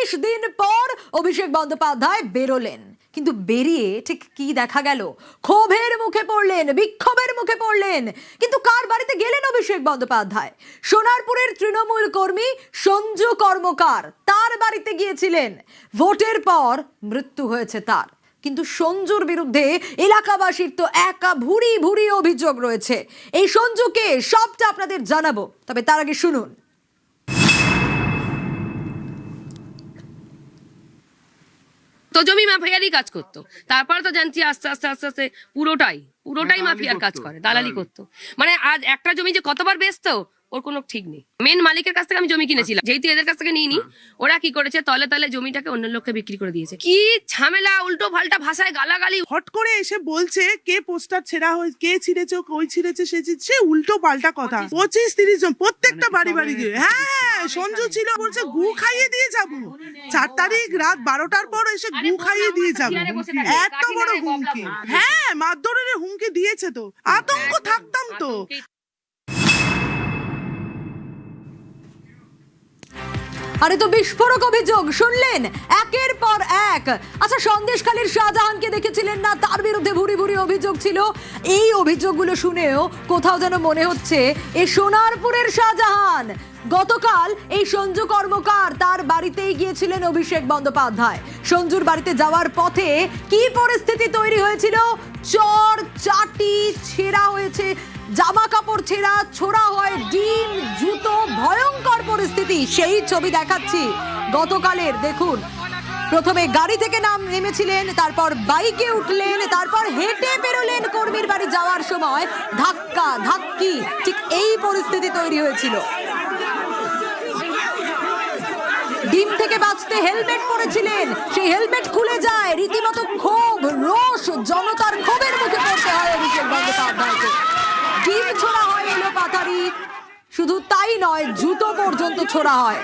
26 দিন পর অভিষেক বন্দ্যোপাধ্যায় বেরোলেন, কিন্তু বেরিয়ে ঠিক কি দেখা গেল? ক্ষোভের মুখে পড়লেন, বিক্ষোভের মুখে পড়লেন। কিন্তু কার বাড়িতে গেলেন অভিষেক বন্দ্যোপাধ্যায়? সোনারপুরের তৃণমূল কর্মী সঞ্জু কর্মকার, তার বাড়িতে গিয়েছিলেন। ভোটের পর মৃত্যু হয়েছে তার। কিন্তু সঞ্জুর বিরুদ্ধে এলাকাবাসীর তো একা ভুরি ভুরি অভিযোগ রয়েছে। এই সঞ্জুকে সবটা আপনাদের জানাবো, তবে তার আগে শুনুন। তো জমি মাফিয়ারই কাজ করতো, তারপরে তো জানছি আস্তে আস্তে আস্তে আস্তে পুরোটাই মাফিয়ার কাজ করে, দালালি করতো। মানে আজ একটা জমি যে কতবার বেচতো ওর কোনো ঠিক নেই। মেন মালিকের কাছ থেকে আমি জমি কিনেছিলাম, যেহেতু এদের কাছ থেকে নিইনি, ওরা কি করেছে তলে তলে জমিটাকে অন্য লোককে বিক্রি করে দিয়েছে। কি ঝামেলা, উল্টো পাল্টা ভাষায় গালাগালি। হট করে এসে বলছে কে পোস্টার ছেঁড়া হয়েছে, কে ছিঁড়েছে, কই ছিঁড়েছে, সে উল্টো পাল্টা কথা। 25-30 জন প্রত্যেকটা বাড়ি বাড়ি গিয়ে, হ্যাঁ সঞ্জু ছিল, বলছে গু খাইয়ে দিয়ে যাবো। 4 তারিখ রাত 12টার পর এসে গু খাইয়ে দিয়ে যাবো। এত বড় হুমকি, হ্যাঁ মারধরের হুমকি দিয়েছে। তো আতঙ্ক থাকতাম তো। আরে তো বিস্ফোরক অভিযোগ শুনলেন একের পর এক। আচ্ছা, সন্দেশখালীর শাহজাহানকে দেখেছিলেন না? তার বিরুদ্ধে ভুরি ভুরি অভিযোগ ছিল। এই অভিযোগগুলো শুনেও কোথাও যেন মনে হচ্ছে এ সোনারপুরের শাহজাহান। গতকাল এই সঞ্জু কর্মকার তার বাড়িতেই গিয়েছিলেন অভিষেক বন্দ্যোপাধ্যায়। সঞ্জুর বাড়িতে যাওয়ার পথে কি পরিস্থিতি তৈরি হয়েছিল? চর চাটি ছেঁড়া হয়েছে, জামা কাপড় ছেঁড়া, ছোড়া হয় ডিম, জুতো, ভয়ঙ্কর পরিস্থিতি। সেই ছবি দেখাচ্ছি গতকালের। দেখুন, প্রথমে গাড়ি থেকে নেমেছিলেন, তারপর বাইকে উঠলেন, তারপর হেঁটে বেরোলেন কর্মীর বাড়ি যাওয়ার সময় ধাক্কা ধাক্কি, ঠিক এই পরিস্থিতি তৈরি হয়েছিল। ডিম থেকে বাঁচতে হেলমেট পরেছিলেন, সেই হেলমেট খুলে যায়। রীতিমতো ক্ষোভ, রোষ, জনতার ক্ষোভের মুখে পড়তে হয় অভিষেক বন্দ্যোপাধ্যায়কে। ডিম ছোড়া হয় এলো পাথারি, শুধু তাই নয়, জুতো পর্যন্ত ছোড়া হয়।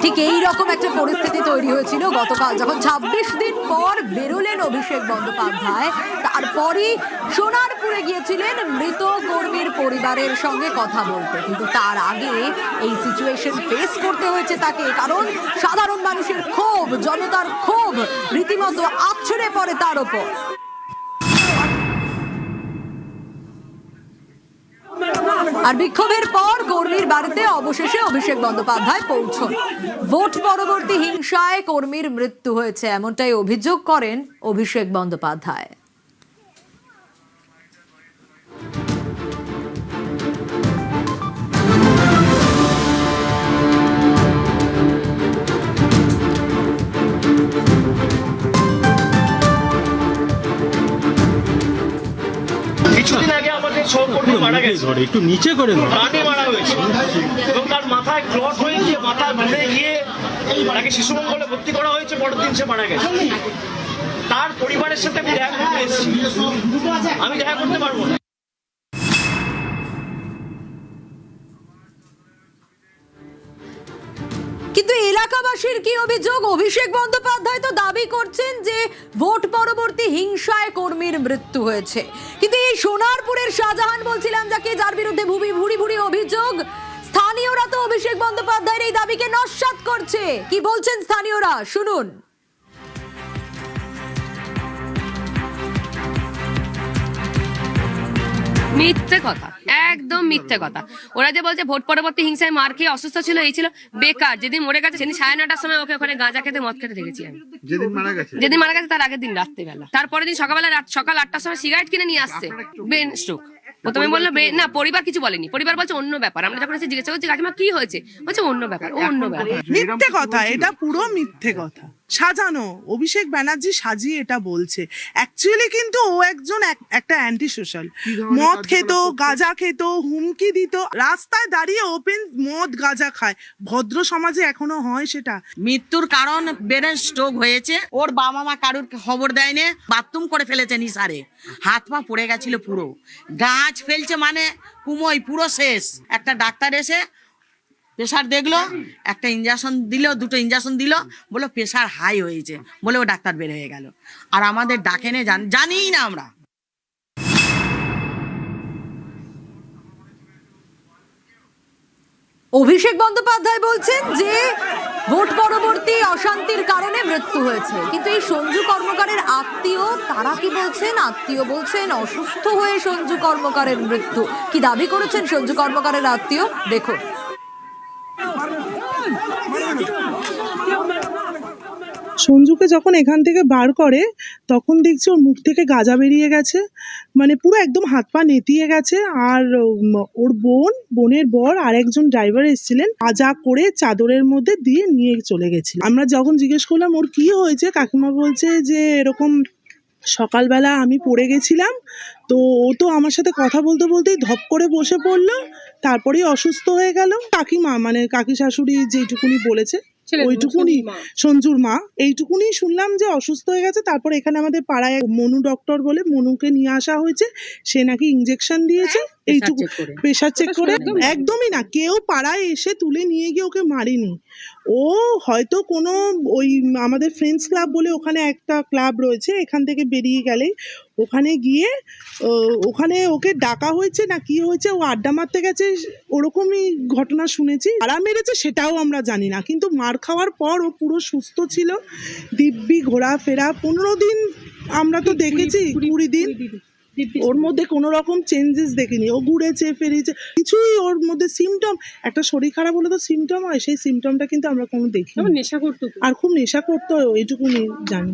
ঠিক এইরকম একটা পরিস্থিতি তৈরি হয়েছিল গতকাল, যখন 26 দিন পর বেরোলেন অভিষেক বন্দ্যোপাধ্যায়। তারপরই সোনারপুরে গিয়েছিলেন মৃত কর্মীর পরিবারের সঙ্গে কথা বলতে। কিন্তু তার আগে এই সিচুয়েশন ফেস করতে হয়েছে তাকে, কারণ সাধারণ মানুষের ক্ষোভ, জনতার ক্ষোভ রীতিমতো আছড়ে পড়ে তার ওপর। আর বিক্ষোভের পর কর্মীর বাড়িতে অবশেষে অভিষেক বন্দ্যোপাধ্যায় পৌঁছন। ভোট পরবর্তী হিংসায় কর্মীর মৃত্যু হয়েছে, এমনটাই অভিযোগ করেন অভিষেক বন্দ্যোপাধ্যায়। কিছুদিন আগে আমাদের সহকর্মী মারা গেছে, একটু নিচে করে রাতে মারা হয়েছে এবং তার মাথায় ক্লট হয়ে গিয়ে মাথা ঘুরে গিয়ে তাকে শিশু মঙ্গলে ভর্তি করা হয়েছে। পরের দিন সে মারা গেছে। তার পরিবারের সাথে আমি দেখা করতে এসেছি, আমি দেখা করতে পারবো না। কিন্তু এলাকাবাসীর কি অভিযোগ? অভিষেক বন্দ্যোপাধ্যায় তো দাবি করছেন যে ভোট পরবর্তী হিংসায় কর্মীর মৃত্যু হয়েছে, কিন্তু এই সোনারপুরের শাহজাহান বলছিলাম যার বিরুদ্ধে ভুরি ভুরি অভিযোগ, স্থানীয়রা তো অভিষেক বন্দ্যোপাধ্যায়ের এই দাবিকে নস্যাৎ করছে। কি বলছেন স্থানীয়রা, শুনুন। মিথ্যে কথা, একদম মিথ্যে কথা। ওরা যে বলছে ভোট পরবর্তী হিংসায় মার খেয়ে অসুস্থ ছিল, এই ছিল, বেকার। যেদিন মরে গেছে সেদিন 9:30টার সময় ওকে ওখানে গাঁজা খেতে, মদ খেতে দেখেছি আমি। যেদিন মারা গেছে তার আগের দিন রাত্রিবেলা, তারপরের দিন সকাল 8টার সময় সিগারেট কিনে নিয়ে আসছে, ব্রেন স্ট্রোক। প্রথমে বললো না, পরিবার কিছু বলেনি, পরিবার বলছে অন্য ব্যাপার। আমরা যখন এসে জিজ্ঞাসা করছি কাকিমা কি হয়েছে, বলছে অন্য ব্যাপার। মিথ্যে কথা, এটা পুরো মিথ্যে কথা, সাজানো। অভিষেক ব্যানার্জি সাজিয়ে এটা বলছে। অ্যাকচুয়ালি কিন্তু ও একজন একটা অ্যান্টি সোশ্যাল। মদ খেত, গাঁজা খেত, হুমকি দিত, রাস্তায় দাঁড়িয়ে ওপেন মদ গাঁজা খায়। ভদ্র সমাজে এখনো হয় সেটা? মৃত্যুর কারণ ব্রেন স্ট্রোক হয়েছে। ওর বাবা মা কারুর খবর দেয়নি, বাথরুম করে ফেলেছে নিসারে, হাত পা পড়ে গেছিল পুরো, গাছ ফেলছে মানে কুমোই পুরো শেষ। একটা ডাক্তার এসে প্রেশার দেখলো, একটা ইঞ্জেকশন দিল, দুটো ইঞ্জেকশন দিল, বললো প্রেশার হাই হয়েছে, বলে ও ডাক্তার বের হয়ে গেল। আর আমাদের ডাকেনে জানিই না আমরা। অভিষেক বন্দ্যোপাধ্যায় বলছেন যে ভোট পরবর্তী অশান্তির কারণে মৃত্যু হয়েছে, কিন্তু এই সঞ্জু কর্মকারের আত্মীয় তারা কি বলছেন? আত্মীয় বলছেন অসুস্থ হয়ে সঞ্জু কর্মকারের মৃত্যু। কি দাবি করেছেন সঞ্জু কর্মকারের আত্মীয়, দেখুন। সঞ্জুকে যখন এখান থেকে বার করে তখন দেখছি ওর মুখ থেকে গাঁজা বেরিয়ে গেছে, মানে পুরো একদম হাত পা নেতিয়ে গেছে। আর ওর বোনের বর আর একজন ড্রাইভার এসেছিলেন, গাঁজা করে চাদরের মধ্যে দিয়ে নিয়ে চলে গেছিল। আমরা যখন জিজ্ঞেস করলাম ওর কি হয়েছে, কাকিমা বলছে যে এরকম সকালবেলা আমি পড়ে গেছিলাম, তো ও তো আমার সাথে কথা বলতে বলতেই ধপ করে বসে পড়লো, তারপরেই অসুস্থ হয়ে গেল। কাকিমা মানে কাকি শাশুড়ি যেটুকুনি বলেছে ওইটুকুনি, সঞ্জুর মা, এইটুকুনি শুনলাম যে অসুস্থ হয়ে গেছে। তারপর এখানে আমাদের পাড়ায় মনু ডক্টর বলে মনুকে নিয়ে আসা হয়েছে, সে নাকি ইঞ্জেকশন দিয়েছে। এইটুকু প্রেশার চেক করে, একদমই না, কেউ পাড়ায় এসে তুলে নিয়ে গিয়ে ওকে মারেনি। ও হয়তো কোনো ওই আমাদের ফ্রেন্ডস ক্লাব বলে ওখানে একটা ক্লাব রয়েছে, এখান থেকে বেরিয়ে গেলেই ওখানে গিয়ে ওখানে ওকে ডাকা হয়েছে না কি হয়েছে, ও আড্ডা মারতে গেছে, ওরকমই ঘটনা শুনেছি। কারা মেরেছে সেটাও আমরা জানি না, কিন্তু মার খাওয়ার পর ও পুরো সুস্থ ছিল, দিব্যি ঘোরাফেরা। 15 দিন আমরা তো দেখেছি, 20 দিন, ওর মধ্যে কোনো রকম চেঞ্জেস দেখিনি। ও ঘুরেছে ফেরেছে, কিছুই ওর মধ্যে সিমটম, একটা শরীর খারাপ হলে তো সিমটম হয়, সেই সিমটমটা কিন্তু আমরা কোনো দেখি। নেশা করতো, আর খুব নেশা করতো, এইটুকুনি জানি।